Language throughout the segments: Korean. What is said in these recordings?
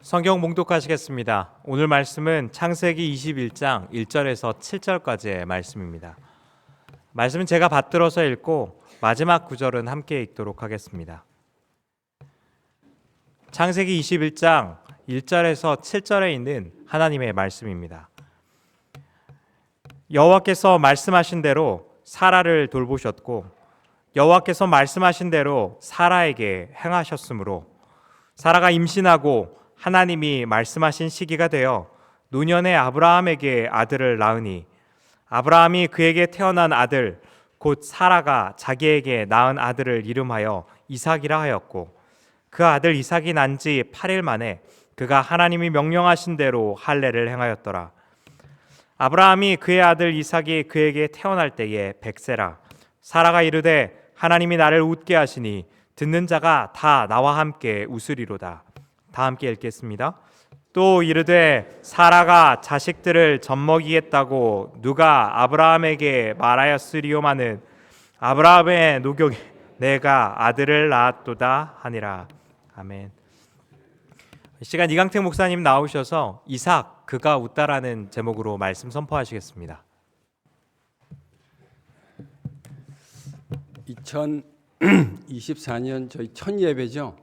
성경 봉독하시겠습니다. 오늘 말씀은 창세기 21장 1절에서 7절까지의 말씀입니다. 말씀은 제가 받들어서 읽고 마지막 구절은 함께 읽도록 하겠습니다. 창세기 21장 1절에서 7절에 있는 하나님의 말씀입니다. 여호와께서 말씀하신 대로 사라를 돌보셨고 여호와께서 말씀하신 대로 사라에게 행하셨으므로 사라가 임신하고 하나님이 말씀하신 시기가 되어 노년의 아브라함에게 아들을 낳으니 아브라함이 그에게 태어난 아들 곧 사라가 자기에게 낳은 아들을 이름하여 이삭이라 하였고 그 아들 이삭이 난 지 8일 만에 그가 하나님이 명령하신 대로 할례를 행하였더라. 아브라함이 그의 아들 이삭이 그에게 태어날 때에 100세라. 사라가 이르되 하나님이 나를 웃게 하시니 듣는 자가 다 나와 함께 웃으리로다. 다 함께 읽겠습니다. 또 이르되 사라가 자식들을 젖먹이겠다고 누가 아브라함에게 말하였으리오마는 아브라함의 노경에 내가 아들을 낳았도다 하니라. 아멘. 이 시간 이강택 목사님 나오셔서 이삭 그가 웃다라는 제목으로 말씀 선포하시겠습니다. 2024년 저희 첫 예배죠?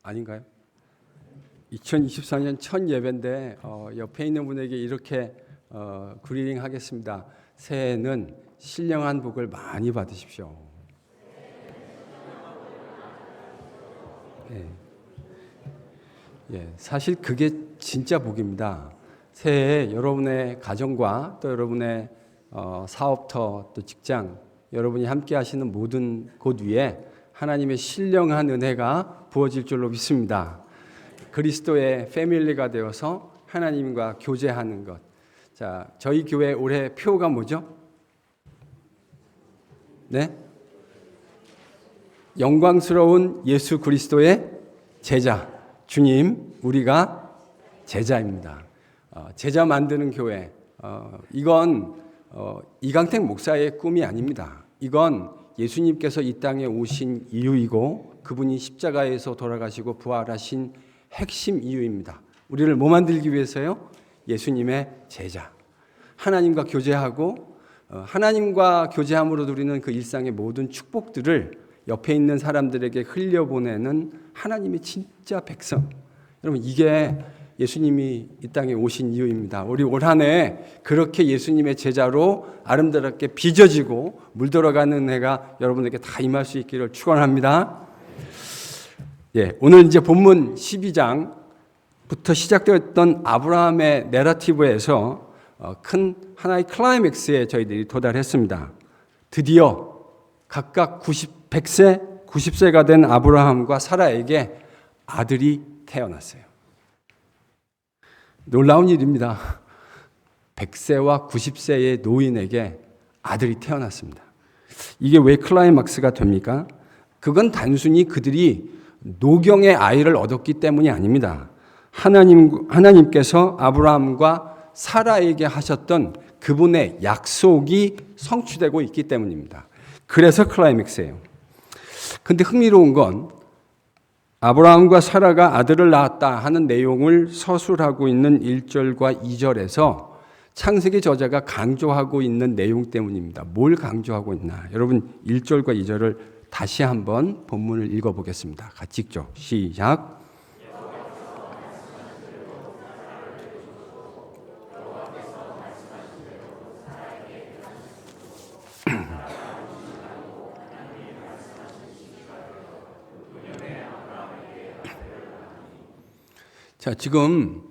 아닌가요? 2024년 첫 예배인데 옆에 있는 분에게 이렇게 그리링 하겠습니다. 새해에는 신령한 복을 많이 받으십시오. 사실 그게 진짜 복입니다. 새해에 여러분의 가정과 또 여러분의 사업터 또 직장 여러분이 함께 하시는 모든 곳 위에 하나님의 신령한 은혜가 부어질 줄로 믿습니다. 그리스도의 패밀리가 되어서 하나님과 교제하는 것. 자, 저희 교회 올해 표가 뭐죠? 네? 영광스러운 예수 그리스도의 제자. 주님, 우리가 제자입니다. 제자 만드는 교회. 이건 이강택 목사의 꿈이 아닙니다. 이건 예수님께서 이 땅에 오신 이유이고 그분이 십자가에서 돌아가시고 부활하신 핵심 이유입니다. 우리를 뭐 만들기 위해서요? 예수님의 제자. 하나님과 교제하고 하나님과 교제함으로 누리는 그 일상의 모든 축복들을 옆에 있는 사람들에게 흘려보내는 하나님의 진짜 백성. 여러분 이게 예수님이 이 땅에 오신 이유입니다. 우리 올 한 해 그렇게 예수님의 제자로 아름답게 빚어지고 물들어가는 해가 여러분에게 다 임할 수 있기를 축원합니다. 오늘 이제 본문 12장부터 시작되었던 아브라함의 내러티브에서 큰 하나의 클라이맥스에 저희들이 도달했습니다. 드디어 각각 100세, 90세가 된 아브라함과 사라에게 아들이 태어났어요. 놀라운 일입니다. 100세와 90세의 노인에게 아들이 태어났습니다. 이게 왜 클라이막스가 됩니까? 그건 단순히 그들이 노경의 아이를 얻었기 때문이 아닙니다. 하나님께서 아브라함과 사라에게 하셨던 그분의 약속이 성취되고 있기 때문입니다. 그래서 클라이맥스예요. 근데 흥미로운 건 아브라함과 사라가 아들을 낳았다 하는 내용을 서술하고 있는 1절과 2절에서 창세기 저자가 강조하고 있는 내용 때문입니다. 뭘 강조하고 있나? 여러분 1절과 2절을 다시 한번 본문을 읽어보겠습니다. 같이 읽죠. 시작. 자, 지금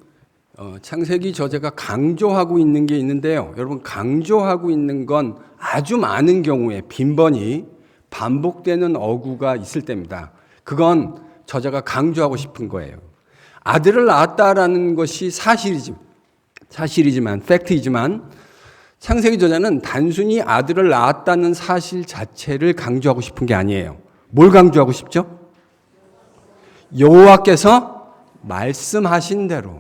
창세기 저자가 강조하고 있는 게 있는데요. 여러분 강조하고 있는 건 아주 많은 경우에 빈번히 반복되는 어구가 있을 때입니다. 그건 저자가 강조하고 싶은 거예요. 아들을 낳았다라는 것이 사실이지만 팩트이지만 창세기 저자는 단순히 아들을 낳았다는 사실 자체를 강조하고 싶은 게 아니에요. 뭘 강조하고 싶죠? 여호와께서 말씀하신 대로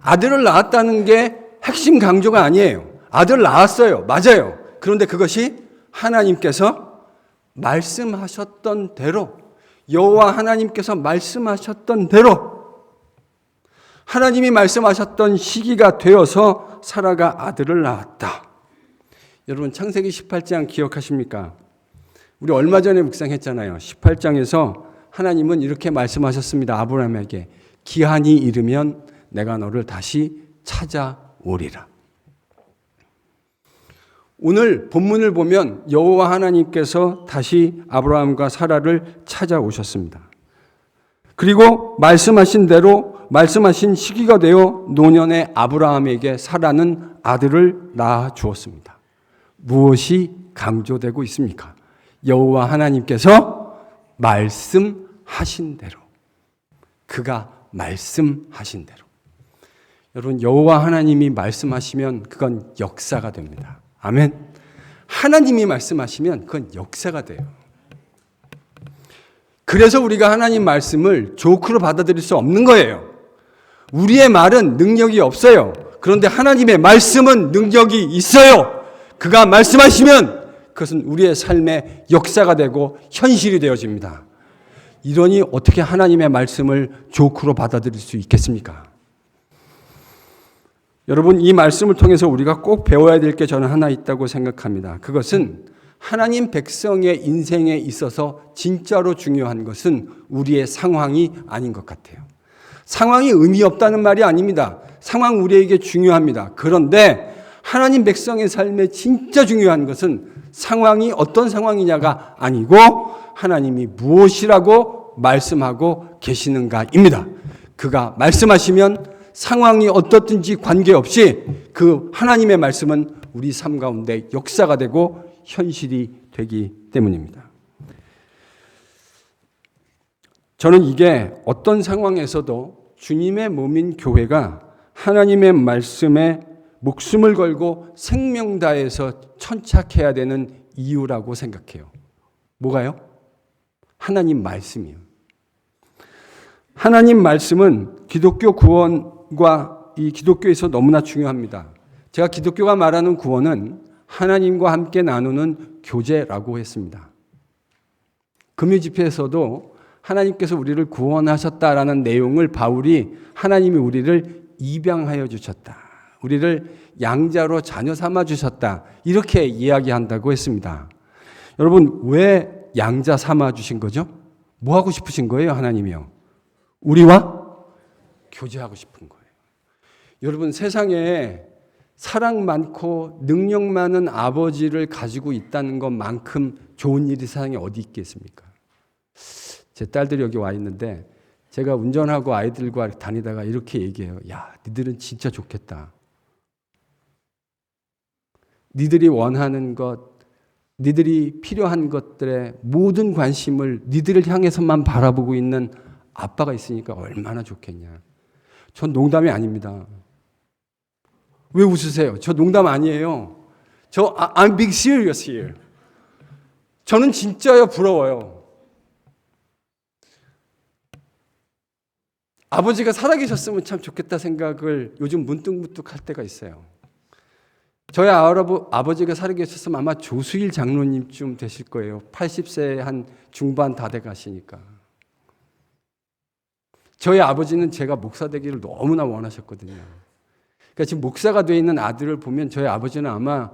아들을 낳았다는 게 핵심 강조가 아니에요. 아들을 낳았어요. 맞아요. 그런데 그것이 하나님께서 말씀하셨던 대로 여호와 하나님께서 말씀하셨던 대로 하나님이 말씀하셨던 시기가 되어서 사라가 아들을 낳았다. 여러분 창세기 18장 기억하십니까? 우리 얼마 전에 묵상했잖아요. 18장에서 하나님은 이렇게 말씀하셨습니다. 아브라함에게 기한이 이르면 내가 너를 다시 찾아오리라. 오늘 본문을 보면 여호와 하나님께서 다시 아브라함과 사라를 찾아오셨습니다. 그리고 말씀하신 대로 말씀하신 시기가 되어 노년의 아브라함에게 사라는 아들을 낳아 주었습니다. 무엇이 강조되고 있습니까? 여호와 하나님께서 말씀하신 대로, 그가 말씀하신 대로. 여러분, 여호와 하나님이 말씀하시면 그건 역사가 됩니다. 아멘. 하나님이 말씀하시면 그건 역사가 돼요. 그래서 우리가 하나님 말씀을 조크로 받아들일 수 없는 거예요. 우리의 말은 능력이 없어요. 그런데 하나님의 말씀은 능력이 있어요. 그가 말씀하시면 그것은 우리의 삶의 역사가 되고 현실이 되어집니다. 이러니 어떻게 하나님의 말씀을 조크로 받아들일 수 있겠습니까? 여러분, 이 말씀을 통해서 우리가 꼭 배워야 될 게 저는 하나 있다고 생각합니다. 그것은 하나님 백성의 인생에 있어서 진짜로 중요한 것은 우리의 상황이 아닌 것 같아요. 상황이 의미 없다는 말이 아닙니다. 상황 우리에게 중요합니다. 그런데 하나님 백성의 삶에 진짜 중요한 것은 상황이 어떤 상황이냐가 아니고 하나님이 무엇이라고 말씀하고 계시는가입니다. 그가 말씀하시면 상황이 어떻든지 관계없이 그 하나님의 말씀은 우리 삶 가운데 역사가 되고 현실이 되기 때문입니다. 저는 이게 어떤 상황에서도 주님의 몸인 교회가 하나님의 말씀에 목숨을 걸고 생명 다해서 천착해야 되는 이유라고 생각해요. 뭐가요? 하나님 말씀이요. 하나님 말씀은 기독교 구원과 이 기독교에서 너무나 중요합니다. 제가 기독교가 말하는 구원은 하나님과 함께 나누는 교제라고 했습니다. 금요 집회에서도 하나님께서 우리를 구원하셨다라는 내용을 바울이 하나님이 우리를 입양하여 주셨다. 우리를 양자로 자녀 삼아 주셨다. 이렇게 이야기한다고 했습니다. 여러분, 왜 양자 삼아 주신 거죠? 뭐 하고 싶으신 거예요, 하나님이요? 우리와 교제하고 싶은 거예요. 여러분, 세상에 사랑 많고 능력 많은 아버지를 가지고 있다는 것만큼 좋은 일이 세상에 어디 있겠습니까? 제 딸들이 여기 와 있는데 제가 운전하고 아이들과 다니다가 이렇게 얘기해요. 야, 니들은 진짜 좋겠다. 니들이 원하는 것, 니들이 필요한 것들에 모든 관심을 니들을 향해서만 바라보고 있는 아빠가 있으니까 얼마나 좋겠냐. 전 농담이 아닙니다. 왜 웃으세요? 저 농담 아니에요. I'm being serious here. 저는 진짜요, 부러워요. 아버지가 살아계셨으면 참 좋겠다 생각을 요즘 문득문득 할 때가 있어요. 저희 아버지가 살아계셨으면 아마 조수일 장로님쯤 되실 거예요. 80세 한 중반 다 돼 가시니까. 저희 아버지는 제가 목사 되기를 너무나 원하셨거든요. 그러니까 지금 목사가 되어 있는 아들을 보면 저희 아버지는 아마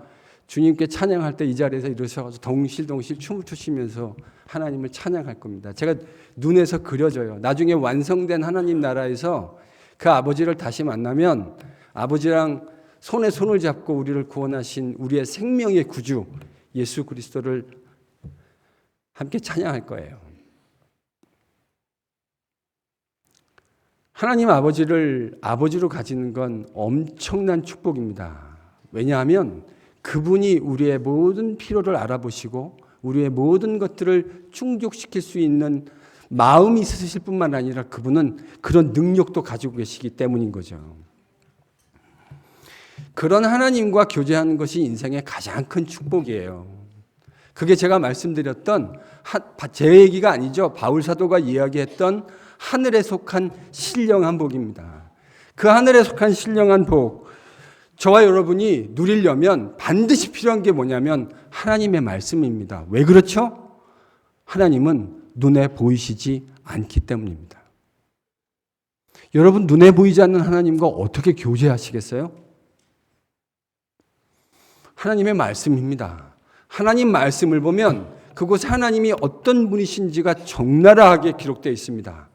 주님께 찬양할 때 이 자리에서 일어서가지고 덩실덩실 춤을 추시면서 하나님을 찬양할 겁니다. 제가 눈에서 그려져요. 나중에 완성된 하나님 나라에서 그 아버지를 다시 만나면 아버지랑 손에 손을 잡고 우리를 구원하신 우리의 생명의 구주 예수 그리스도를 함께 찬양할 거예요. 하나님 아버지를 아버지로 가지는 건 엄청난 축복입니다. 왜냐하면 그분이 우리의 모든 필요를 알아보시고 우리의 모든 것들을 충족시킬 수 있는 마음이 있으실 뿐만 아니라 그분은 그런 능력도 가지고 계시기 때문인 거죠. 그런 하나님과 교제하는 것이 인생의 가장 큰 축복이에요. 그게 제가 말씀드렸던 제 얘기가 아니죠. 바울 사도가 이야기했던 하늘에 속한 신령한 복입니다. 그 하늘에 속한 신령한 복, 저와 여러분이 누리려면 반드시 필요한 게 뭐냐면 하나님의 말씀입니다. 왜 그렇죠? 하나님은 눈에 보이시지 않기 때문입니다. 여러분, 눈에 보이지 않는 하나님과 어떻게 교제하시겠어요? 하나님의 말씀입니다. 하나님 말씀을 보면 그곳에 하나님이 어떤 분이신지가 적나라하게 기록되어 있습니다.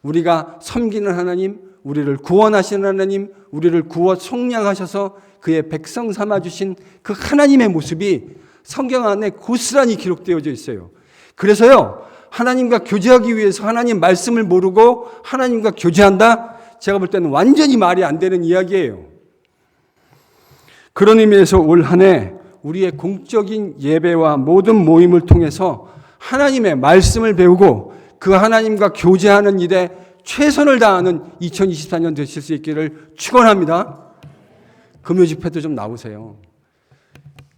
우리가 섬기는 하나님, 우리를 구원하시는 하나님, 우리를 구워 속량하셔서 그의 백성 삼아주신 그 하나님의 모습이 성경 안에 고스란히 기록되어져 있어요. 그래서요, 하나님과 교제하기 위해서 하나님 말씀을 모르고 하나님과 교제한다? 제가 볼 때는 완전히 말이 안 되는 이야기예요. 그런 의미에서 올 한 해 우리의 공적인 예배와 모든 모임을 통해서 하나님의 말씀을 배우고 그 하나님과 교제하는 일에 최선을 다하는 2024년 되실 수 있기를 축원합니다. 금요 집회도 좀 나오세요.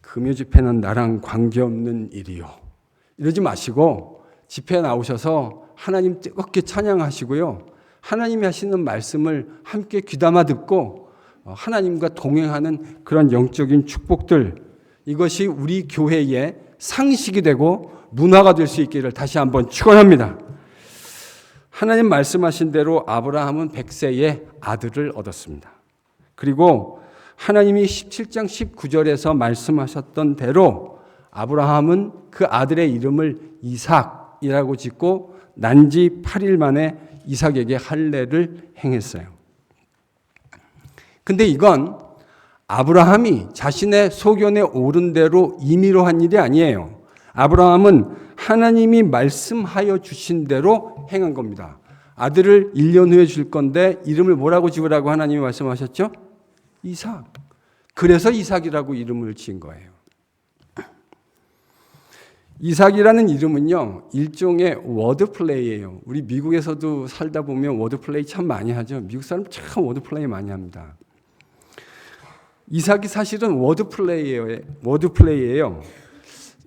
금요 집회는 나랑 관계없는 일이요. 이러지 마시고 집회에 나오셔서 하나님 뜨겁게 찬양하시고요. 하나님이 하시는 말씀을 함께 귀담아 듣고 하나님과 동행하는 그런 영적인 축복들, 이것이 우리 교회의 상식이 되고 문화가 될 수 있기를 다시 한번 축원합니다. 하나님 말씀하신 대로 아브라함은 100세에 아들을 얻었습니다. 그리고 하나님이 17장 19절에서 말씀하셨던 대로 아브라함은 그 아들의 이름을 이삭이라고 짓고 난지 8일 만에 이삭에게 할례를 행했어요. 근데 이건 아브라함이 자신의 소견에 오른 대로 임의로 한 일이 아니에요. 아브라함은 하나님이 말씀하여 주신 대로 행한 겁니다. 아들을 1년 후에 줄 건데 이름을 뭐라고 지으라고 하나님이 말씀하셨죠? 이삭. 그래서 이삭이라고 이름을 지은 거예요. 이삭이라는 이름은요, 일종의 워드플레이예요. 우리 미국에서도 살다 보면 워드플레이 참 많이 하죠. 미국 사람 참 워드플레이 많이 합니다. 이삭이 사실은 워드플레이예요.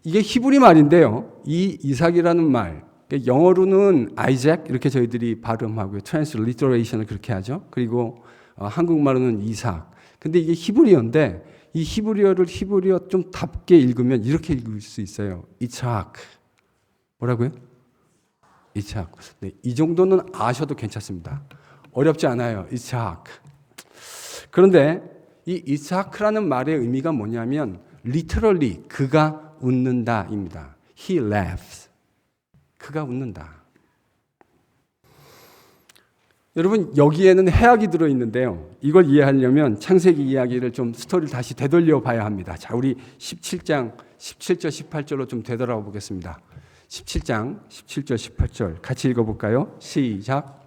이게 히브리 말인데요. 이 이삭이라는 말, 영어로는 아이잭 이렇게 저희들이 발음하고요. 트랜스리터레이션을 그렇게 하죠. 그리고 한국말로는 이삭. 근데 이게 히브리어인데 이 히브리어를 히브리어 좀 답게 읽으면 이렇게 읽을 수 있어요. 이삭. 뭐라고요? 이삭. 네, 이 정도는 아셔도 괜찮습니다. 어렵지 않아요. 이삭. 그런데 이 이삭이라는 말의 의미가 뭐냐면 literally 그가 웃는다입니다. He laughs. 그가 웃는다. 여러분, 여기에는 해악이 들어있는데요. 이걸 이해하려면 창세기 이야기를 좀 스토리를 다시 되돌려 봐야 합니다. 자, 우리 17장 17절 18절로 좀 되돌아가 보겠습니다. 17장 17절 18절 같이 읽어볼까요? 시작.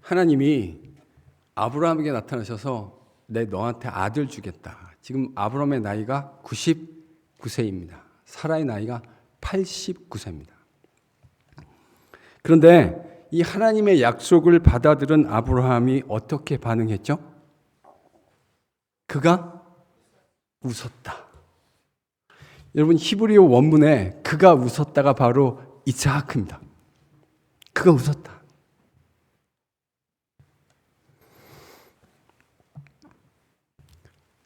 하나님이 아브라함에게 나타나셔서 내 너한테 아들 주겠다. 지금 아브라함의 나이가 99세입니다. 사라의 나이가 89세입니다. 그런데 이 하나님의 약속을 받아들은 아브라함이 어떻게 반응했죠? 그가 웃었다. 여러분, 히브리어 원문에 그가 웃었다가 바로 이삭입니다. 그가 웃었다.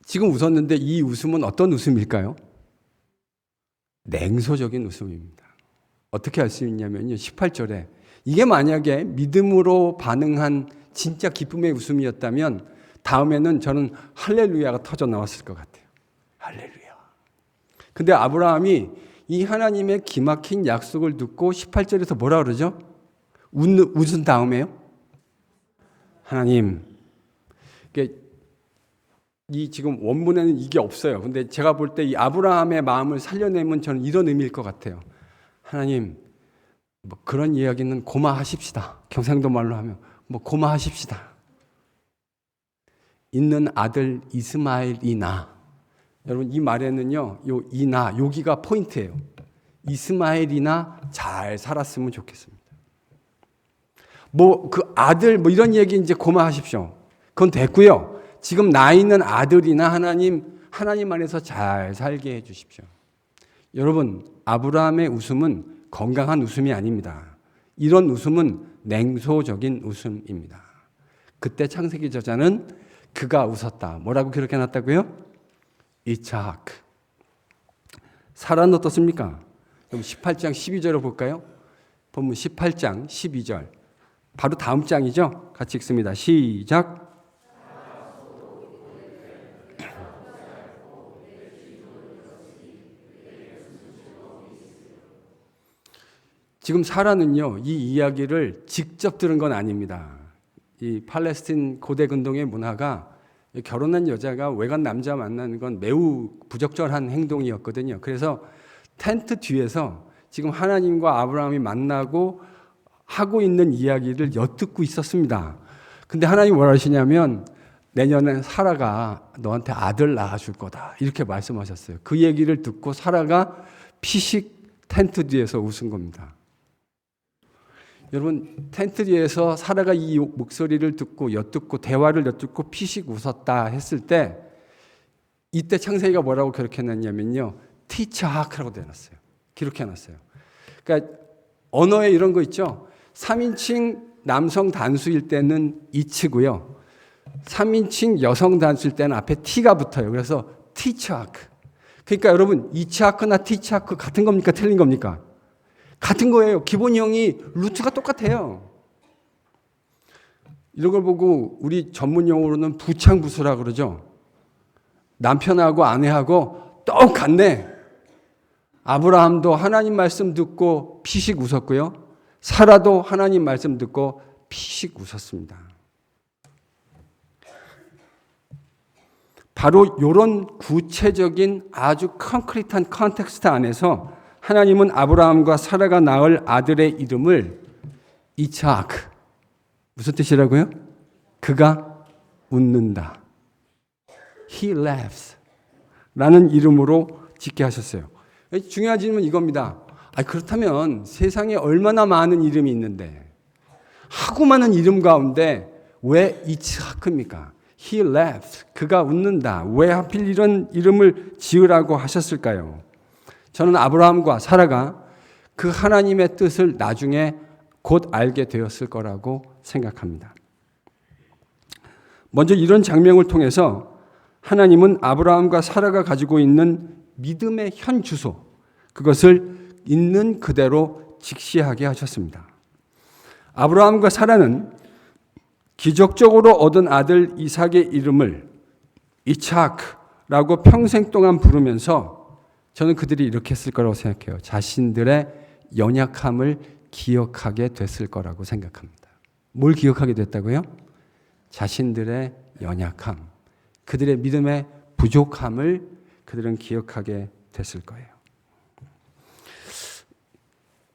지금 웃었는데 이 웃음은 어떤 웃음일까요? 냉소적인 웃음입니다. 어떻게 알 수 있냐면요. 18절에 이게 만약에 믿음으로 반응한 진짜 기쁨의 웃음이었다면 다음에는 저는 할렐루야가 터져 나왔을 것 같아요. 할렐루야. 근데 아브라함이 이 하나님의 기막힌 약속을 듣고 18절에서 뭐라 그러죠? 웃은 다음에요. 하나님, 이 지금 원문에는 이게 없어요. 근데 제가 볼 때 이 아브라함의 마음을 살려내면 저는 이런 의미일 것 같아요. 하나님, 뭐 그런 이야기는 고마하십시다. 경상도 말로 하면 뭐 고마하십시다. 있는 아들 이스마엘이나. 여러분, 이 말에는요, 요 이나 여기가 포인트예요. 이스마엘이나 잘 살았으면 좋겠습니다. 뭐 그 아들 뭐 이런 얘기 이제 고마하십시오. 그건 됐고요. 지금 나 있는 아들이나 하나님 안에서 잘 살게 해 주십시오. 여러분, 아브라함의 웃음은 건강한 웃음이 아닙니다. 이런 웃음은 냉소적인 웃음입니다. 그때 창세기 저자는 그가 웃었다. 뭐라고 기록해놨다고요? 이차하크. 사라는 어떻습니까? 그럼 18장 12절을 볼까요? 본문 18장 12절. 바로 다음 장이죠? 같이 읽습니다. 시작. 지금 사라는요, 이 이야기를 직접 들은 건 아닙니다. 이 팔레스틴 고대 근동의 문화가 결혼한 여자가 외간 남자 만나는 건 매우 부적절한 행동이었거든요. 그래서 텐트 뒤에서 지금 하나님과 아브라함이 만나고 하고 있는 이야기를 엿듣고 있었습니다. 근데 하나님 뭐라 하시냐면 내년에 사라가 너한테 아들 낳아줄 거다. 이렇게 말씀하셨어요. 그 얘기를 듣고 사라가 피식 텐트 뒤에서 웃은 겁니다. 여러분, 텐트 뒤에서 사라가 이 목소리를 듣고 엿듣고 대화를 엿듣고 피식 웃었다 했을 때 이때 창세기가 뭐라고 기록해놨냐면요. 티차하크라고 되어놨어요. 기록해놨어요. 그러니까 언어에 이런 거 있죠. 3인칭 남성 단수일 때는 이치고요. 3인칭 여성 단수일 때는 앞에 T가 붙어요. 그래서 티차하크. 그러니까 여러분, 이차하크나 티차하크 같은 겁니까? 틀린 겁니까? 같은 거예요. 기본형이 루트가 똑같아요. 이런 걸 보고 우리 전문 용어로는 부창부수라 그러죠. 남편하고 아내하고 똑같네. 아브라함도 하나님 말씀 듣고 피식 웃었고요. 사라도 하나님 말씀 듣고 피식 웃었습니다. 바로 이런 구체적인 아주 콘크리트한 컨텍스트 안에서 하나님은 아브라함과 사라가 낳을 아들의 이름을 이차하크. 무슨 뜻이라고요? 그가 웃는다. He laughs. 라는 이름으로 짓게 하셨어요. 중요한 질문은 이겁니다. 그렇다면 세상에 얼마나 많은 이름이 있는데 하고 많은 이름 가운데 왜 이차하크입니까? He laughs. 그가 웃는다. 왜 하필 이런 이름을 지으라고 하셨을까요? 저는 아브라함과 사라가 그 하나님의 뜻을 나중에 곧 알게 되었을 거라고 생각합니다. 먼저 이런 장면을 통해서 하나님은 아브라함과 사라가 가지고 있는 믿음의 현 주소, 그것을 있는 그대로 직시하게 하셨습니다. 아브라함과 사라는 기적적으로 얻은 아들 이삭의 이름을 이차크라고 평생 동안 부르면서 저는 그들이 이렇게 했을 거라고 생각해요. 자신들의 연약함을 기억하게 됐을 거라고 생각합니다. 뭘 기억하게 됐다고요? 자신들의 연약함, 그들의 믿음의 부족함을 그들은 기억하게 됐을 거예요.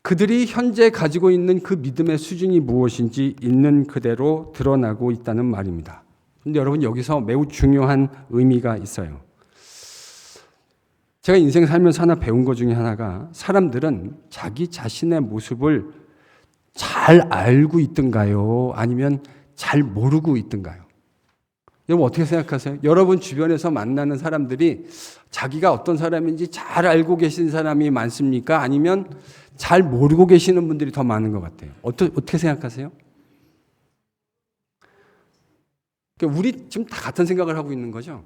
그들이 현재 가지고 있는 그 믿음의 수준이 무엇인지 있는 그대로 드러나고 있다는 말입니다. 그런데 여러분, 여기서 매우 중요한 의미가 있어요. 제가 인생 살면서 하나 배운 것 중에 하나가 사람들은 자기 자신의 모습을 잘 알고 있던가요? 아니면 잘 모르고 있던가요? 여러분 어떻게 생각하세요? 여러분 주변에서 만나는 사람들이 자기가 어떤 사람인지 잘 알고 계신 사람이 많습니까? 아니면 잘 모르고 계시는 분들이 더 많은 것 같아요. 어떻게 생각하세요? 그러니까 우리 지금 다 같은 생각을 하고 있는 거죠.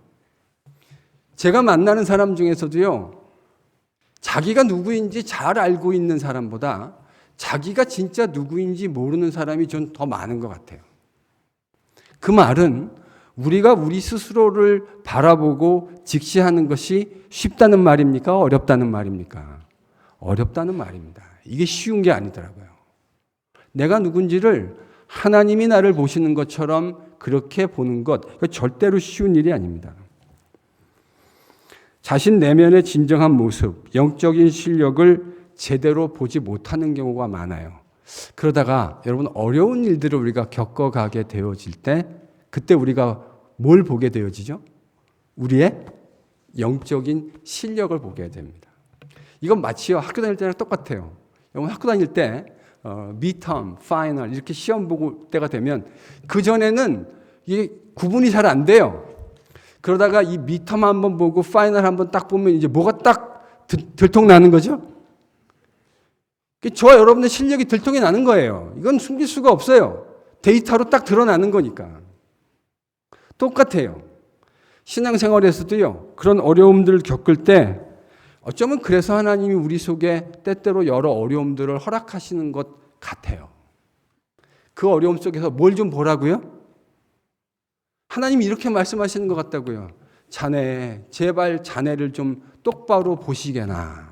제가 만나는 사람 중에서도요, 자기가 누구인지 잘 알고 있는 사람보다 자기가 진짜 누구인지 모르는 사람이 좀 더 많은 것 같아요. 그 말은 우리가 우리 스스로를 바라보고 직시하는 것이 쉽다는 말입니까? 어렵다는 말입니까? 어렵다는 말입니다. 이게 쉬운 게 아니더라고요. 내가 누군지를 하나님이 나를 보시는 것처럼 그렇게 보는 것, 절대로 쉬운 일이 아닙니다. 자신 내면의 진정한 모습, 영적인 실력을 제대로 보지 못하는 경우가 많아요. 그러다가 여러분 어려운 일들을 우리가 겪어가게 되어질 때 그때 우리가 뭘 보게 되어지죠? 우리의 영적인 실력을 보게 됩니다. 이건 마치요 학교 다닐 때랑 똑같아요. 여러분 학교 다닐 때 미텀, 파이널 이렇게 시험 보고 때가 되면 그 전에는 이게 구분이 잘 안 돼요. 그러다가 이 미텀 한번 보고 파이널 한번 딱 보면 이제 뭐가 딱 들통나는 거죠? 저와 여러분의 실력이 들통이 나는 거예요. 이건 숨길 수가 없어요. 데이터로 딱 드러나는 거니까. 똑같아요. 신앙생활에서도요, 그런 어려움들을 겪을 때 어쩌면 그래서 하나님이 우리 속에 때때로 여러 어려움들을 허락하시는 것 같아요. 그 어려움 속에서 뭘 좀 보라고요? 하나님이 이렇게 말씀하시는 것 같다고요. 자네, 제발 자네를 좀 똑바로 보시게나.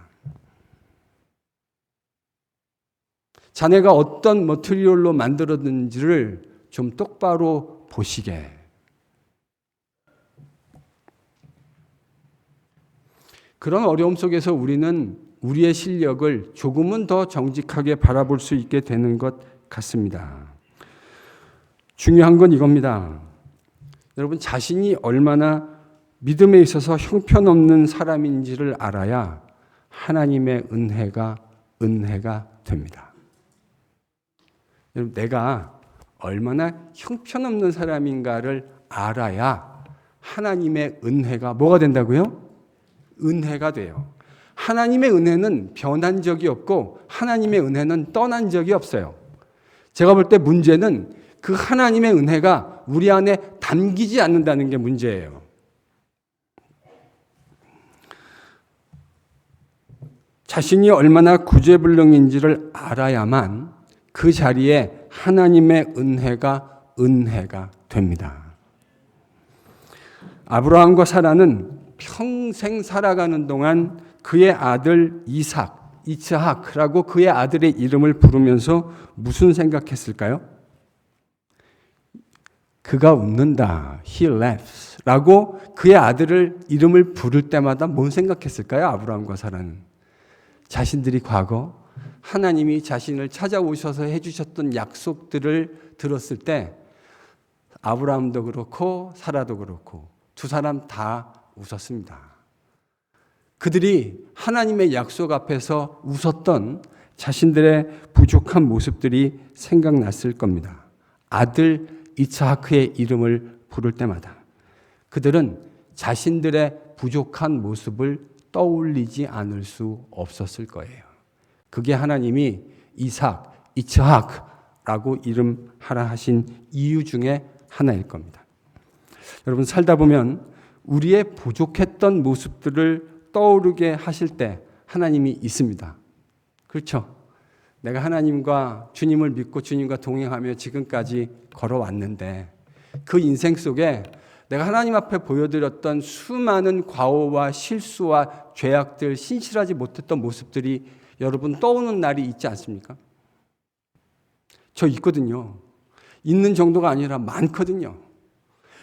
자네가 어떤 머티리얼로 만들었는지를 좀 똑바로 보시게. 그런 어려움 속에서 우리는 우리의 실력을 조금은 더 정직하게 바라볼 수 있게 되는 것 같습니다. 중요한 건 이겁니다. 여러분, 자신이 얼마나 믿음에 있어서 형편없는 사람인지를 알아야 하나님의 은혜가 됩니다. 여러분, 내가 얼마나 형편없는 사람인가를 알아야 하나님의 은혜가 뭐가 된다고요? 은혜가 돼요. 하나님의 은혜는 변한 적이 없고 하나님의 은혜는 떠난 적이 없어요. 제가 볼 때 문제는 그 하나님의 은혜가 우리 안에 담기지 않는다는 게 문제예요. 자신이 얼마나 구제불능인지를 알아야만 그 자리에 하나님의 은혜가 됩니다. 아브라함과 사라는 평생 살아가는 동안 그의 아들 이스하크라고 그의 아들의 이름을 부르면서 무슨 생각했을까요? 그가 웃는다. He laughs. 라고 그의 아들을 이름을 부를 때마다 뭔 생각했을까요? 아브라함과 사라는. 자신들이 과거 하나님이 자신을 찾아오셔서 해주셨던 약속들을 들었을 때 아브라함도 그렇고 사라도 그렇고 두 사람 다 웃었습니다. 그들이 하나님의 약속 앞에서 웃었던 자신들의 부족한 모습들이 생각났을 겁니다. 아들 이스하크의 이름을 부를 때마다 그들은 자신들의 부족한 모습을 떠올리지 않을 수 없었을 거예요. 그게 하나님이 이스하크라고 이름하라 하신 이유 중에 하나일 겁니다. 여러분, 살다 보면 우리의 부족했던 모습들을 떠오르게 하실 때 하나님이 있습니다. 그렇죠? 내가 하나님과 주님을 믿고 주님과 동행하며 지금까지 걸어왔는데 그 인생 속에 내가 하나님 앞에 보여드렸던 수많은 과오와 실수와 죄악들, 신실하지 못했던 모습들이 여러분 떠오는 날이 있지 않습니까? 저 있거든요. 있는 정도가 아니라 많거든요.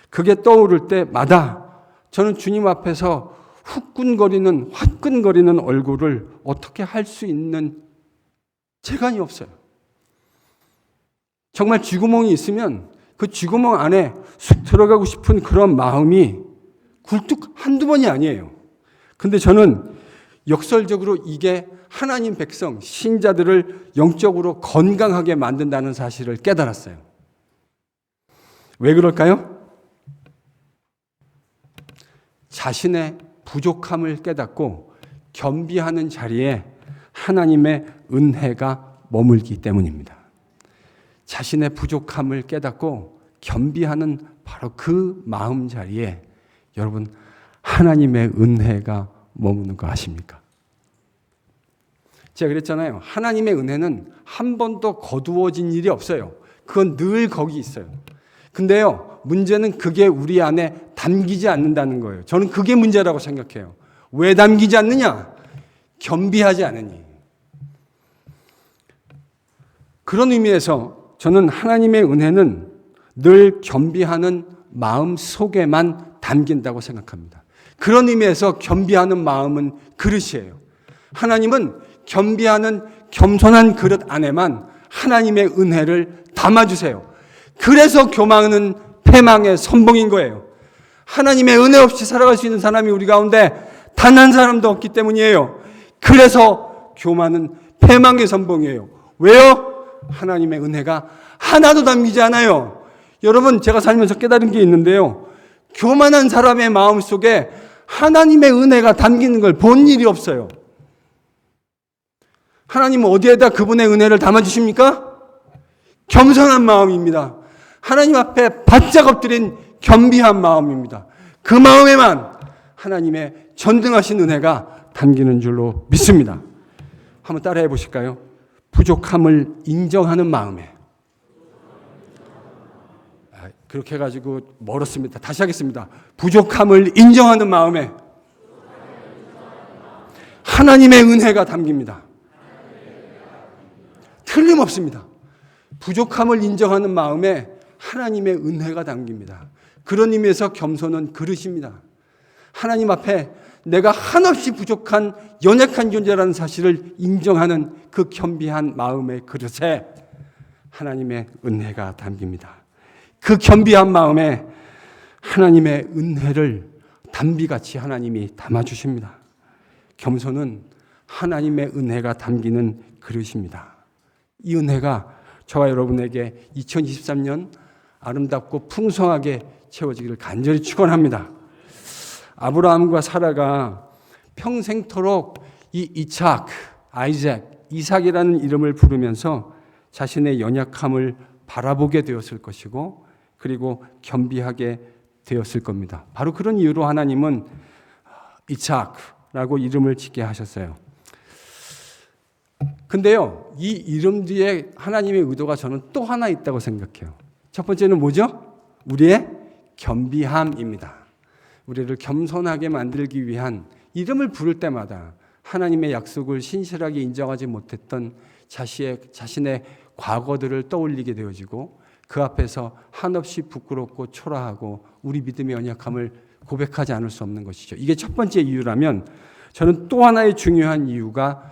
그게 떠오를 때마다 저는 주님 앞에서 화끈거리는 얼굴을 어떻게 할 수 있는 재간이 없어요. 정말 쥐구멍이 있으면 그 쥐구멍 안에 쑥 들어가고 싶은 그런 마음이 굴뚝 한두 번이 아니에요. 근데 저는 역설적으로 이게 하나님 백성, 신자들을 영적으로 건강하게 만든다는 사실을 깨달았어요. 왜 그럴까요? 자신의 부족함을 깨닫고 겸비하는 자리에 하나님의 은혜가 머물기 때문입니다. 자신의 부족함을 깨닫고 겸비하는 바로 그 마음 자리에 여러분 하나님의 은혜가 머무는 거 아십니까? 제가 그랬잖아요. 하나님의 은혜는 한 번도 거두어진 일이 없어요. 그건 늘 거기 있어요. 근데요, 문제는 그게 우리 안에 담기지 않는다는 거예요. 저는 그게 문제라고 생각해요. 왜 담기지 않느냐? 겸비하지 않으니. 그런 의미에서 저는 하나님의 은혜는 늘 겸비하는 마음 속에만 담긴다고 생각합니다. 그런 의미에서 겸비하는 마음은 그릇이에요. 하나님은 겸비하는 겸손한 그릇 안에만 하나님의 은혜를 담아주세요. 그래서 교만은 패망의 선봉인 거예요. 하나님의 은혜 없이 살아갈 수 있는 사람이 우리 가운데 단 한 사람도 없기 때문이에요. 그래서 교만은 패망의 선봉이에요. 왜요? 하나님의 은혜가 하나도 담기지 않아요. 여러분, 제가 살면서 깨달은 게 있는데요. 교만한 사람의 마음 속에 하나님의 은혜가 담기는 걸 본 일이 없어요. 하나님은 어디에다 그분의 은혜를 담아주십니까? 겸손한 마음입니다. 하나님 앞에 바짝 엎드린 겸비한 마음입니다. 그 마음에만 하나님의 전등하신 은혜가 담기는 줄로 믿습니다. 한번 따라해 보실까요? 부족함을 인정하는 마음에. 그렇게 해가지고 멀었습니다. 다시 하겠습니다. 부족함을 인정하는 마음에 하나님의 은혜가 담깁니다. 틀림없습니다. 부족함을 인정하는 마음에 하나님의 은혜가 담깁니다. 그런 의미에서 겸손은 그릇입니다. 하나님 앞에 내가 한없이 부족한 연약한 존재라는 사실을 인정하는 그 겸비한 마음의 그릇에 하나님의 은혜가 담깁니다. 그 겸비한 마음에 하나님의 은혜를 담비같이 하나님이 담아주십니다. 겸손은 하나님의 은혜가 담기는 그릇입니다. 이 은혜가 저와 여러분에게 2023년 아름답고 풍성하게 채워지기를 간절히 축원합니다. 아브라함과 사라가 평생토록 이 이삭, 이삭이라는 이름을 부르면서 자신의 연약함을 바라보게 되었을 것이고 그리고 겸비하게 되었을 겁니다. 바로 그런 이유로 하나님은 이삭라고 이름을 짓게 하셨어요. 근데요, 이 이름 뒤에 하나님의 의도가 저는 또 하나 있다고 생각해요. 첫 번째는 뭐죠? 우리의 겸비함입니다. 우리를 겸손하게 만들기 위한 이름을 부를 때마다 하나님의 약속을 신실하게 인정하지 못했던 자신의 과거들을 떠올리게 되어지고 그 앞에서 한없이 부끄럽고 초라하고 우리 믿음의 연약함을 고백하지 않을 수 없는 것이죠. 이게 첫 번째 이유라면 저는 또 하나의 중요한 이유가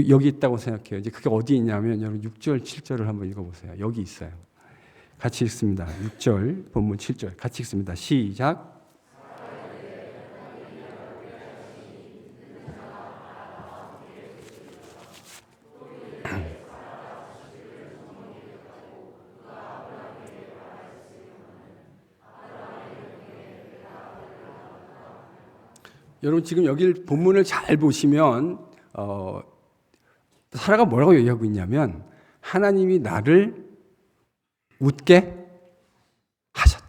여기 있다고 생각해요. 이제 그게 어디 있냐면 여러분 6절, 7절을 한번 읽어보세요. 여기 있어요. 같이 읽습니다. 6절, 본문 7절 같이 읽습니다. 시작. 여러분 지금 여기 본문을 잘 보시면 사라가 뭐라고 얘기하고 있냐면 하나님이 나를 웃게 하셨다.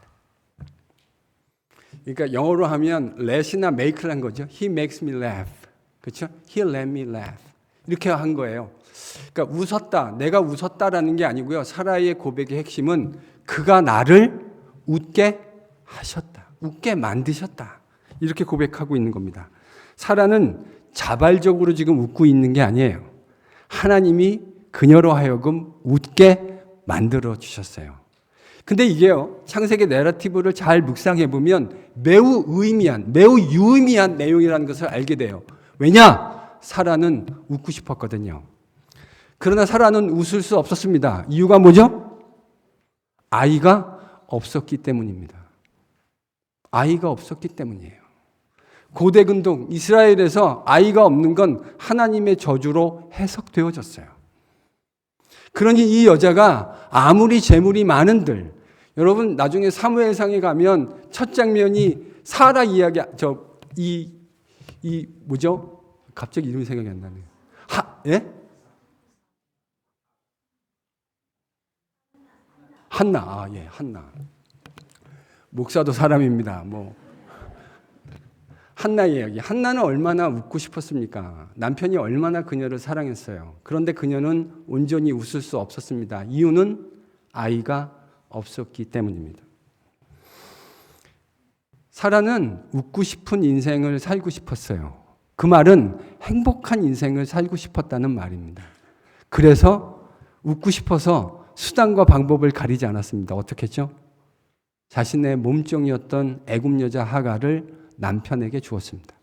그러니까 영어로 하면 let이나 make란 거죠. He makes me laugh. 그렇죠? He let me laugh. 이렇게 한 거예요. 그러니까 웃었다. 내가 웃었다라는 게 아니고요. 사라의 고백의 핵심은 그가 나를 웃게 하셨다. 웃게 만드셨다. 이렇게 고백하고 있는 겁니다. 사라는 자발적으로 지금 웃고 있는 게 아니에요. 하나님이 그녀로 하여금 웃게 만들어 주셨어요. 근데 이게요, 창세기 내러티브를 잘 묵상해 보면 매우 의미한, 매우 유의미한 내용이라는 것을 알게 돼요. 왜냐? 사라는 웃고 싶었거든요. 그러나 사라는 웃을 수 없었습니다. 이유가 뭐죠? 아이가 없었기 때문입니다. 아이가 없었기 때문이에요. 고대 근동 이스라엘에서 아이가 없는 건 하나님의 저주로 해석되어졌어요. 그러니 이 여자가 아무리 재물이 많은들, 여러분 나중에 사무엘상에 가면 첫 장면이 사라 이야기, 뭐죠? 갑자기 이름이 생각이 안 나네요. 한나, 한나. 목사도 사람입니다. 한나 이야기. 한나는 얼마나 웃고 싶었습니까? 남편이 얼마나 그녀를 사랑했어요. 그런데 그녀는 온전히 웃을 수 없었습니다. 이유는 아이가 없었기 때문입니다. 사라는 웃고 싶은 인생을 살고 싶었어요. 그 말은 행복한 인생을 살고 싶었다는 말입니다. 그래서 웃고 싶어서 수단과 방법을 가리지 않았습니다. 어떻게 했죠? 자신의 몸종이었던 애굽 여자 하갈을 남편에게 주었습니다.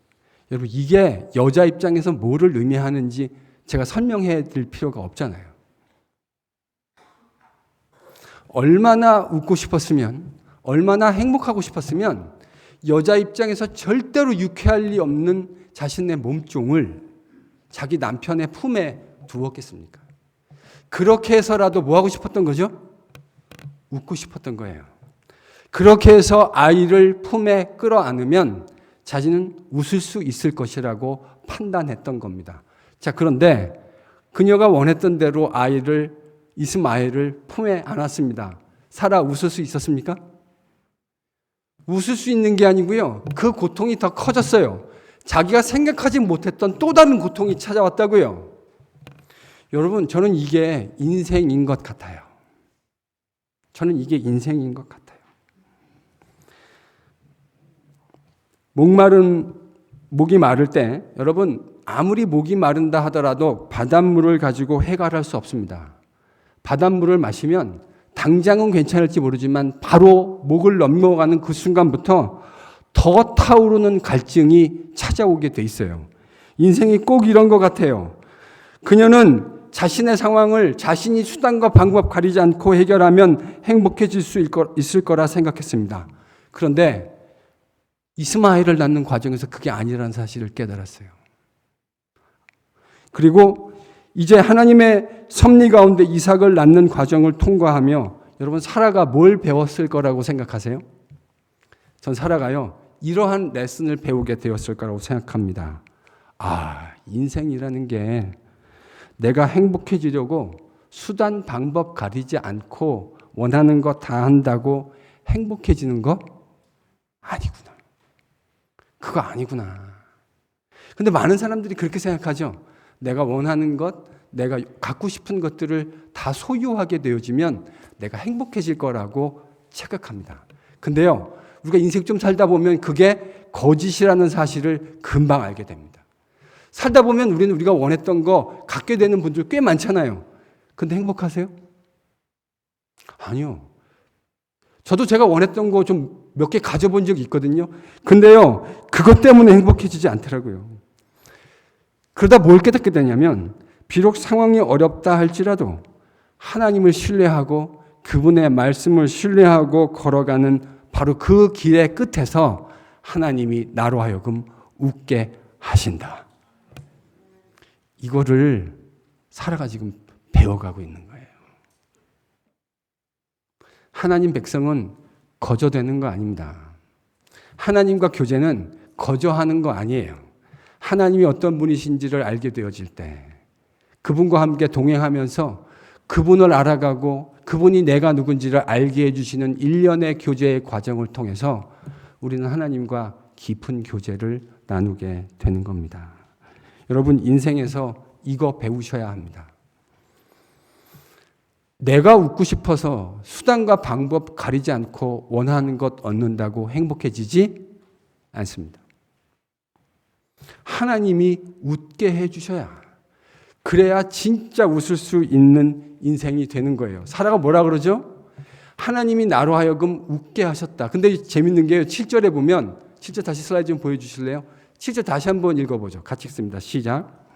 여러분 이게 여자 입장에서 뭐를 의미하는지 제가 설명해 드릴 필요가 없잖아요. 얼마나 웃고 싶었으면, 얼마나 행복하고 싶었으면 여자 입장에서 절대로 유쾌할 리 없는 자신의 몸종을 자기 남편의 품에 두었겠습니까? 그렇게 해서라도 뭐 하고 싶었던 거죠? 웃고 싶었던 거예요. 그렇게 해서 아이를 품에 끌어안으면 자신은 웃을 수 있을 것이라고 판단했던 겁니다. 자, 그런데 그녀가 원했던 대로 이스마엘을 품에 안았습니다. 사라 웃을 수 있었습니까? 웃을 수 있는 게 아니고요. 그 고통이 더 커졌어요. 자기가 생각하지 못했던 또 다른 고통이 찾아왔다고요. 여러분, 저는 이게 인생인 것 같아요. 저는 이게 인생인 것 같아요. 목이 마를 때, 여러분, 아무리 목이 마른다 하더라도 바닷물을 가지고 해결할 수 없습니다. 바닷물을 마시면 당장은 괜찮을지 모르지만 바로 목을 넘어가는 그 순간부터 더 타오르는 갈증이 찾아오게 돼 있어요. 인생이 꼭 이런 것 같아요. 그녀는 자신의 상황을 자신이 수단과 방법 가리지 않고 해결하면 행복해질 수 있을 거라 생각했습니다. 그런데 이스마엘을 낳는 과정에서 그게 아니라는 사실을 깨달았어요. 그리고 이제 하나님의 섭리 가운데 이삭을 낳는 과정을 통과하며 여러분, 사라가 뭘 배웠을 거라고 생각하세요? 전 사라가요, 이러한 레슨을 배우게 되었을 거라고 생각합니다. 인생이라는 게 내가 행복해지려고 수단 방법 가리지 않고 원하는 거 다 한다고 행복해지는 거 아니구나. 그거 아니구나. 근데 많은 사람들이 그렇게 생각하죠. 내가 원하는 것, 내가 갖고 싶은 것들을 다 소유하게 되어지면 내가 행복해질 거라고 착각합니다. 근데요, 우리가 인생 좀 살다 보면 그게 거짓이라는 사실을 금방 알게 됩니다. 살다 보면 우리는 우리가 원했던 거 갖게 되는 분들 꽤 많잖아요. 근데 행복하세요? 아니요. 저도 제가 원했던 거 좀 몇 개 가져본 적이 있거든요. 근데요, 그것 때문에 행복해지지 않더라고요. 그러다 뭘 깨닫게 되냐면, 비록 상황이 어렵다 할지라도 하나님을 신뢰하고 그분의 말씀을 신뢰하고 걸어가는 바로 그 길의 끝에서 하나님이 나로 하여금 웃게 하신다. 이거를 사라가 지금 배워가고 있는 거예요. 하나님 백성은 거저되는 거 아닙니다. 하나님과 교제는 거저하는 거 아니에요. 하나님이 어떤 분이신지를 알게 되어질 때, 그분과 함께 동행하면서 그분을 알아가고 그분이 내가 누군지를 알게 해주시는 일련의 교제의 과정을 통해서 우리는 하나님과 깊은 교제를 나누게 되는 겁니다. 여러분, 인생에서 이거 배우셔야 합니다. 내가 웃고 싶어서 수단과 방법 가리지 않고 원하는 것 얻는다고 행복해지지 않습니다. 하나님이 웃게 해주셔야, 그래야 진짜 웃을 수 있는 인생이 되는 거예요. 사라가 뭐라 그러죠? 하나님이 나로 하여금 웃게 하셨다. 근데 재밌는 게요, 7절에 보면, 7절 다시 슬라이드 좀 보여주실래요? 7절 다시 한번 읽어보죠. 같이 읽습니다. 시작.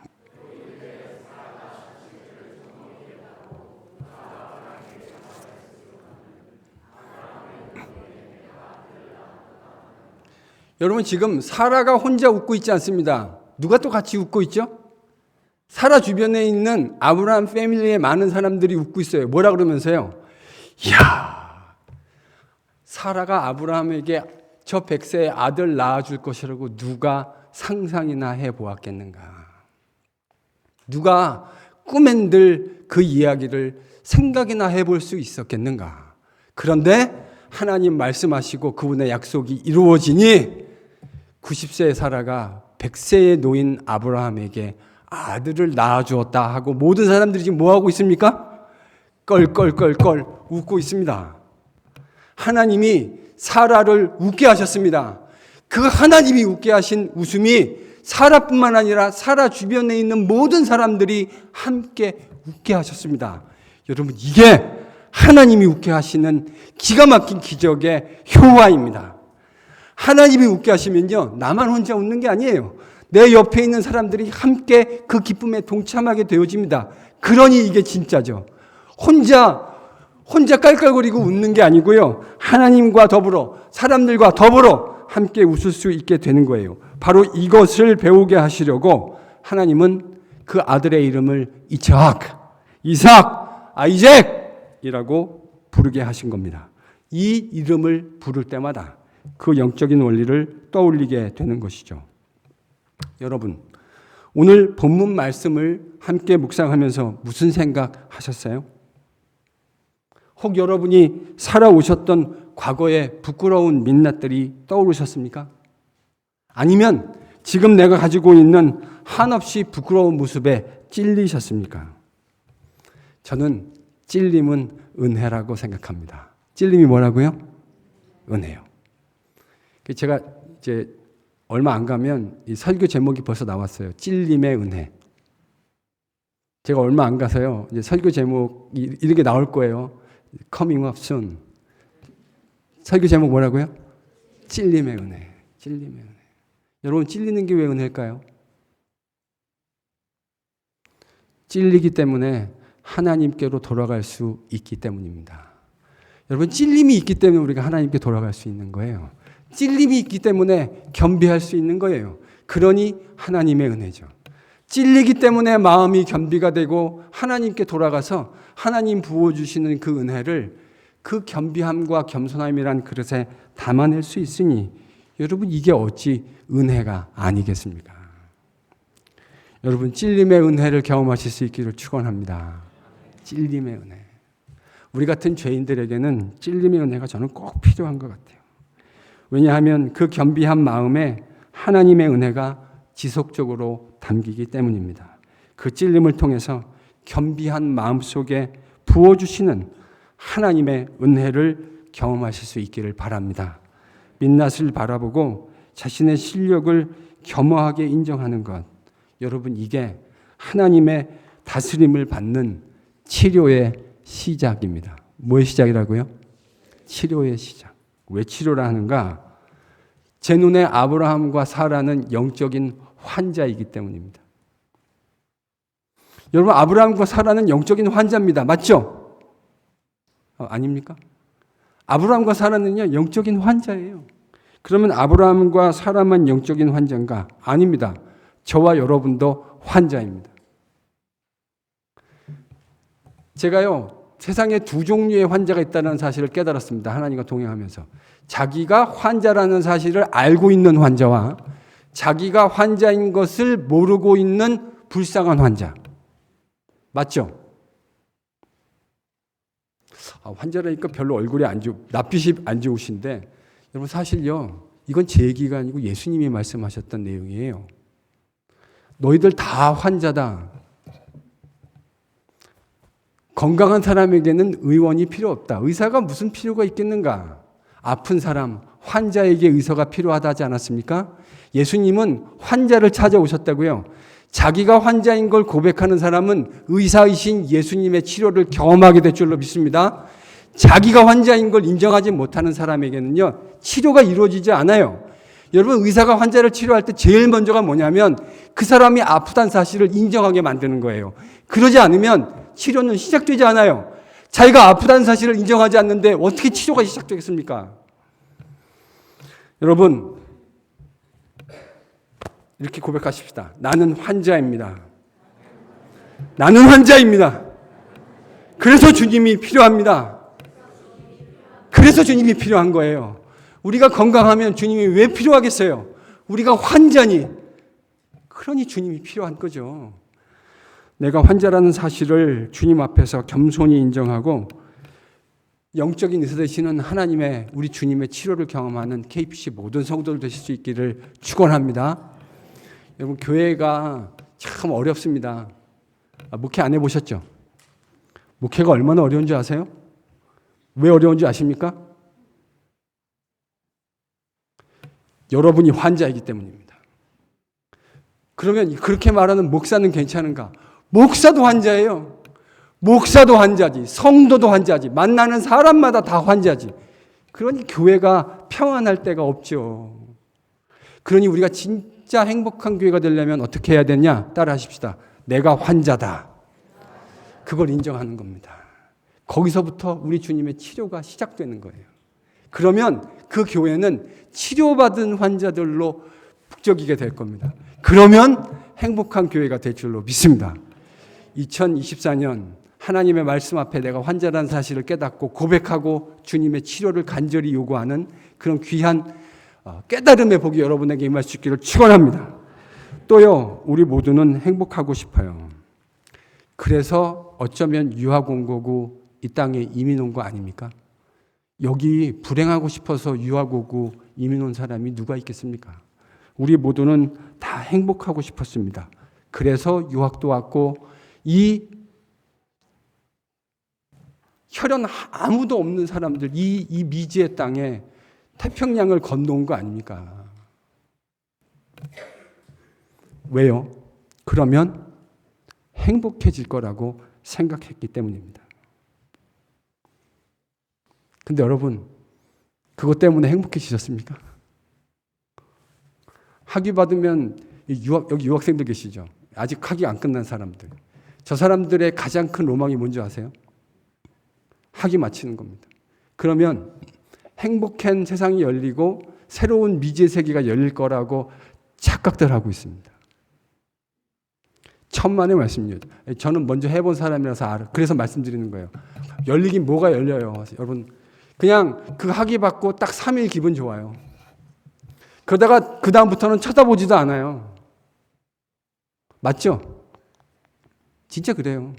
여러분, 지금 사라가 혼자 웃고 있지 않습니다. 누가 또 같이 웃고 있죠? 사라 주변에 있는 아브라함 패밀리의 많은 사람들이 웃고 있어요. 뭐라 그러면서요? 이야, 사라가 아브라함에게 저 100세의 아들 낳아줄 것이라고 누가 상상이나 해보았겠는가? 누가 꿈엔들 그 이야기를 생각이나 해볼 수 있었겠는가? 그런데 하나님 말씀하시고 그분의 약속이 이루어지니 90세의 사라가 100세의 노인 아브라함에게 아들을 낳아주었다 하고 모든 사람들이 지금 뭐하고 있습니까? 껄껄껄껄 웃고 있습니다. 하나님이 사라를 웃게 하셨습니다. 그 하나님이 웃게 하신 웃음이 사라뿐만 아니라 사라 주변에 있는 모든 사람들이 함께 웃게 하셨습니다. 여러분, 이게 하나님이 웃게 하시는 기가 막힌 기적의 효과입니다. 하나님이 웃게 하시면요, 나만 혼자 웃는 게 아니에요. 내 옆에 있는 사람들이 함께 그 기쁨에 동참하게 되어집니다. 그러니 이게 진짜죠. 혼자 깔깔거리고 웃는 게 아니고요, 하나님과 더불어, 사람들과 더불어 함께 웃을 수 있게 되는 거예요. 바로 이것을 배우게 하시려고 하나님은 그 아들의 이름을 이삭, 아이잭이라고 부르게 하신 겁니다. 이 이름을 부를 때마다 그 영적인 원리를 떠올리게 되는 것이죠. 여러분, 오늘 본문 말씀을 함께 묵상하면서 무슨 생각하셨어요? 혹 여러분이 살아오셨던 과거의 부끄러운 민낯들이 떠오르셨습니까? 아니면 지금 내가 가지고 있는 한없이 부끄러운 모습에 찔리셨습니까? 저는 찔림은 은혜라고 생각합니다. 찔림이 뭐라고요? 은혜요. 제가 이제 얼마 안 가면 이 설교 제목이 벌써 나왔어요. 찔림의 은혜. 제가 얼마 안 가서요. 이제 설교 제목이 이런 게 나올 거예요. Coming up soon. 설교 제목 뭐라고요? 찔림의 은혜. 찔림의 은혜. 여러분, 찔리는 게 왜 은혜일까요? 찔리기 때문에 하나님께로 돌아갈 수 있기 때문입니다. 여러분, 찔림이 있기 때문에 우리가 하나님께 돌아갈 수 있는 거예요. 찔림이 있기 때문에 겸비할 수 있는 거예요. 그러니 하나님의 은혜죠. 찔리기 때문에 마음이 겸비가 되고 하나님께 돌아가서 하나님 부어주시는 그 은혜를 그 겸비함과 겸손함이란 그릇에 담아낼 수 있으니 여러분, 이게 어찌 은혜가 아니겠습니까? 여러분, 찔림의 은혜를 경험하실 수 있기를 축원합니다. 찔림의 은혜. 우리 같은 죄인들에게는 찔림의 은혜가 저는 꼭 필요한 것 같아요. 왜냐하면 그 겸비한 마음에 하나님의 은혜가 지속적으로 담기기 때문입니다. 그 찔림을 통해서 겸비한 마음 속에 부어주시는 하나님의 은혜를 경험하실 수 있기를 바랍니다. 민낯을 바라보고 자신의 실력을 겸허하게 인정하는 것, 여러분, 이게 하나님의 다스림을 받는 치료의 시작입니다. 뭐의 시작이라고요? 치료의 시작. 왜 치료라 하는가? 제 눈에 아브라함과 사라는 영적인 환자이기 때문입니다. 여러분, 아브라함과 사라는 영적인 환자입니다. 맞죠? 아닙니까? 아브라함과 사라는요, 영적인 환자예요. 그러면 아브라함과 사라만 영적인 환자인가? 아닙니다. 저와 여러분도 환자입니다. 제가요, 세상에 두 종류의 환자가 있다는 사실을 깨달았습니다. 하나님과 동행하면서. 자기가 환자라는 사실을 알고 있는 환자와 자기가 환자인 것을 모르고 있는 불쌍한 환자. 맞죠? 환자라니까 별로 얼굴에 낯빛이 안 좋으신데, 여러분, 사실요, 이건 제 얘기가 아니고 예수님이 말씀하셨던 내용이에요. 너희들 다 환자다. 건강한 사람에게는 의원이 필요 없다. 의사가 무슨 필요가 있겠는가? 아픈 사람, 환자에게 의사가 필요하다 하지 않았습니까? 예수님은 환자를 찾아오셨다고요. 자기가 환자인 걸 고백하는 사람은 의사이신 예수님의 치료를 경험하게 될 줄로 믿습니다. 자기가 환자인 걸 인정하지 못하는 사람에게는요, 치료가 이루어지지 않아요. 여러분, 의사가 환자를 치료할 때 제일 먼저가 뭐냐면 그 사람이 아프다는 사실을 인정하게 만드는 거예요. 그러지 않으면 치료는 시작되지 않아요. 자기가 아프다는 사실을 인정하지 않는데 어떻게 치료가 시작되겠습니까? 여러분, 이렇게 고백하십시다. 나는 환자입니다. 나는 환자입니다. 그래서 주님이 필요합니다. 그래서 주님이 필요한 거예요. 우리가 건강하면 주님이 왜 필요하겠어요? 우리가 환자니. 그러니 주님이 필요한 거죠. 내가 환자라는 사실을 주님 앞에서 겸손히 인정하고 영적인 의사 되시는 하나님의, 우리 주님의 치료를 경험하는 KPC 모든 성도들 되실 수 있기를 축원합니다. 여러분, 교회가 참 어렵습니다. 목회 안 해보셨죠? 목회가 얼마나 어려운 줄 아세요? 왜 어려운 줄 아십니까? 여러분이 환자이기 때문입니다. 그러면 그렇게 말하는 목사는 괜찮은가? 목사도 환자예요. 목사도 환자지, 성도도 환자지, 만나는 사람마다 다 환자지. 그러니 교회가 평안할 데가 없죠. 그러니 우리가 진짜 행복한 교회가 되려면 어떻게 해야 되냐? 따라 하십시다. 내가 환자다. 그걸 인정하는 겁니다. 거기서부터 우리 주님의 치료가 시작되는 거예요. 그러면 그 교회는 치료받은 환자들로 북적이게 될 겁니다. 그러면 행복한 교회가 될 줄로 믿습니다. 2024년 하나님의 말씀 앞에 내가 환자라는 사실을 깨닫고 고백하고 주님의 치료를 간절히 요구하는 그런 귀한 깨달음의 복이 여러분에게 임할 수 있기를 축원합니다. 또요, 우리 모두는 행복하고 싶어요. 그래서 어쩌면 유학 온 거고 이 땅에 이민 온 거 아닙니까? 여기 불행하고 싶어서 유학 오고 이민 온 사람이 누가 있겠습니까? 우리 모두는 다 행복하고 싶었습니다. 그래서 유학도 왔고 이 혈연 아무도 없는 사람들, 이 미지의 땅에 태평양을 건너온 거 아닙니까? 왜요? 그러면 행복해질 거라고 생각했기 때문입니다. 근데 여러분, 그것 때문에 행복해지셨습니까? 학위 받으면 여기 유학생들 계시죠? 아직 학위 안 끝난 사람들. 저 사람들의 가장 큰 로망이 뭔지 아세요? 학위 마치는 겁니다. 그러면 행복한 세상이 열리고 새로운 미지의 세계가 열릴 거라고 착각들 하고 있습니다. 천만의 말씀입니다. 저는 먼저 해본 사람이라서 알아. 그래서 말씀드리는 거예요. 열리긴 뭐가 열려요. 여러분, 그냥 그 학위 받고 딱 3일 기분 좋아요. 그러다가 그 다음부터는 쳐다보지도 않아요. 맞죠? 진짜 그래요.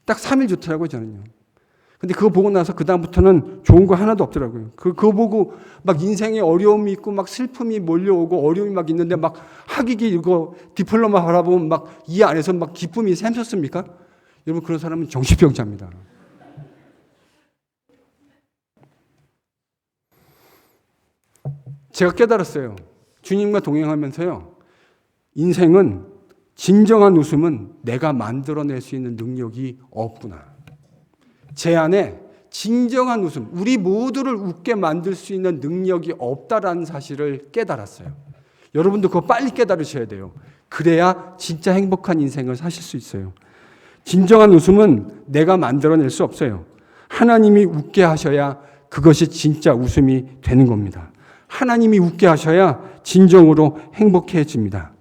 딱 3일 좋더라고요, 저는요. 근데 그거 보고 나서 그 다음부터는 좋은 거 하나도 없더라고요. 그거 보고 막 인생에 어려움이 있고 막 슬픔이 몰려오고 어려움이 막 있는데 막 학위기 이거 디플로마 바라보면 막 이 안에서 막 기쁨이 샘솟습니까? 여러분, 그런 사람은 정신병자입니다. 제가 깨달았어요. 주님과 동행하면서요. 인생은 진정한 웃음은 내가 만들어낼 수 있는 능력이 없구나. 제 안에 진정한 웃음, 우리 모두를 웃게 만들 수 있는 능력이 없다라는 사실을 깨달았어요. 여러분도 그거 빨리 깨달으셔야 돼요. 그래야 진짜 행복한 인생을 사실 수 있어요. 진정한 웃음은 내가 만들어낼 수 없어요. 하나님이 웃게 하셔야 그것이 진짜 웃음이 되는 겁니다. 하나님이 웃게 하셔야 진정으로 행복해집니다.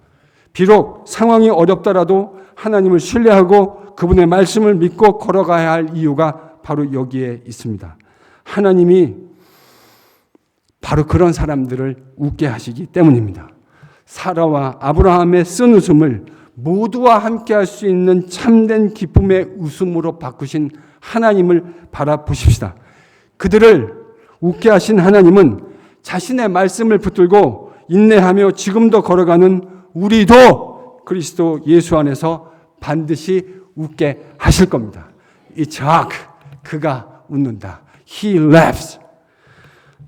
비록 상황이 어렵더라도 하나님을 신뢰하고 그분의 말씀을 믿고 걸어가야 할 이유가 바로 여기에 있습니다. 하나님이 바로 그런 사람들을 웃게 하시기 때문입니다. 사라와 아브라함의 쓴 웃음을 모두와 함께 할 수 있는 참된 기쁨의 웃음으로 바꾸신 하나님을 바라보십시다. 그들을 웃게 하신 하나님은 자신의 말씀을 붙들고 인내하며 지금도 걸어가는 우리도 그리스도 예수 안에서 반드시 웃게 하실 겁니다. It's joke. 그가 웃는다. He laughs.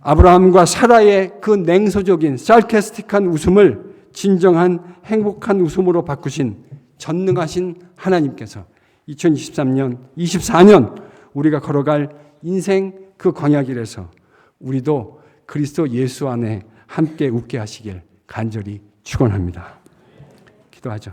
아브라함과 사라의 그 냉소적인 sarcastic한 웃음을 진정한 행복한 웃음으로 바꾸신 전능하신 하나님께서 2023년, 24년 우리가 걸어갈 인생 그 광야길에서 우리도 그리스도 예수 안에 함께 웃게 하시길 간절히 축원합니다. 기도하죠.